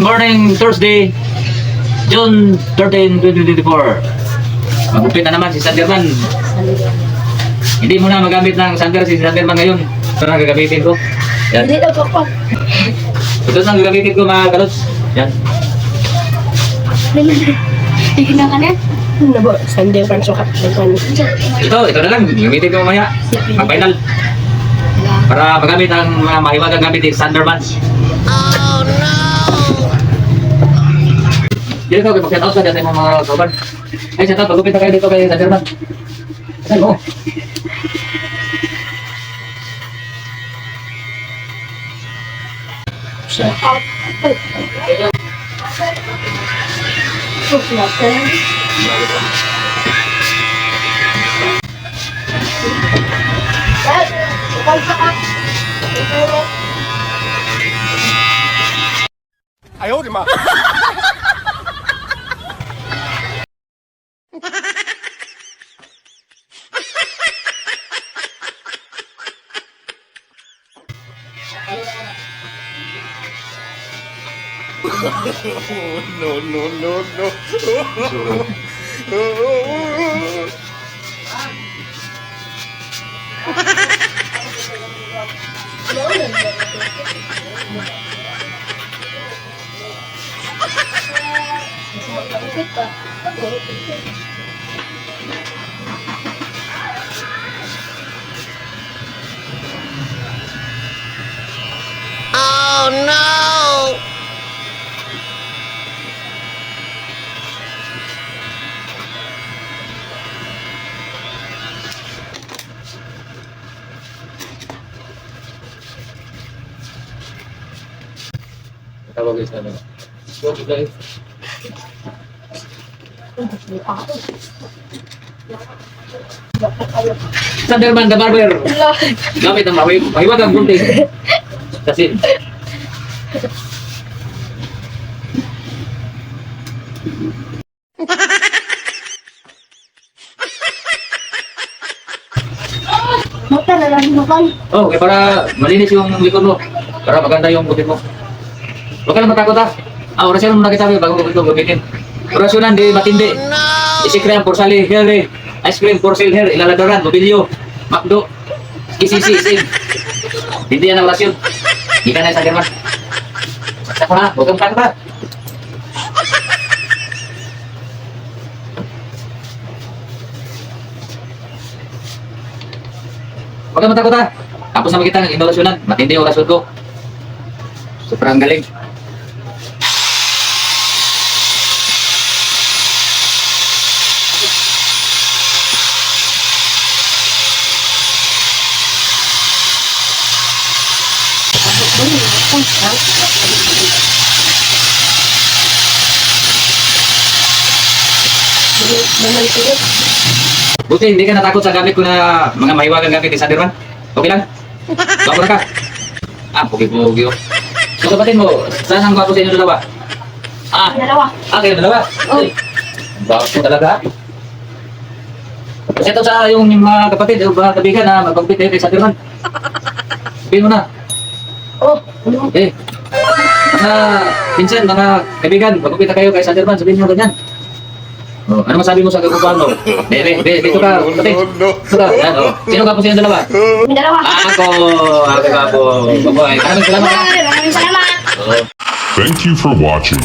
morning, Thursday, June 13, 2024. Magupit na naman si Sanderman. Hindi mo na magamit ng Sander si Sanderman ngayon. Ito na gagamitin ko. Yan. Hindi daw po. Ito na gagamitin ko mga kalots. Yan. Tignan ka na. Ano ba? Sanderman sukat. Ito na lang. Gamitin ko mamaya. Pag-final. Para magamit ang mga mahiwagang gamit ni Sanderman. Oh no! Dito ko, mag-set out ka dyan sa mga kauban. Ay, set out. Magupit na kayo dito kay Sanderman. Ayan mo. Shut up. Eh呦我的妈！ no, no, no, no. Oh no! Tawag guys na naman. Go, guys. Sanderman the barber. Gamit ang mahiwagang gunting. Kasi Mata na lang mo kan. oh, okay, para malinis yung likod mo. Para maganda yung butin mo. Huwag ka lang matakot ha. Orasyon mo na kita bago ito gamitin. Orasyonan di matindi. Isikrean for sali hair eh. Ice cream for sale hair. Ilaladaran, mobilyo, makdo, kisisi. Hindi yan ang orasyon. Hindi ka na sa German. Sakto na, huwag kang matakot ha. Huwag kang matakot ha. Tapos na makita ng inorasyonan. Matindi yung orasyon ko. Sobrang galing. Buti hindi ka natakot sa gamit ko na mga mahiwagang gamit ni Sanderman. Okay lang? Gwapo na ka. Pugi-pugi oh. So kapatid mo, saan ang gwapo sa inyo dalawa? Dalawa. Kayo dalawa? Oh. Gwapo talaga. Kasi ito sa yung mga kapatid, yung mga kabigan na magpagpit kayo kay Sanderman. Sabihin mo na. Oh. Okay. Mga pinsan, mga kaibigan, magpapita kayo kay Sanderman, sabihin mo ganyan. Oh, ano masabi mo sa kagustuhan mo? Dito ka, kapatid. Dito ka, yan oh. Sino ka po siya dalawa? Dalawa. Ako ka po. Maraming salamat ha. Maraming salamat. Oh. Thank you for watching.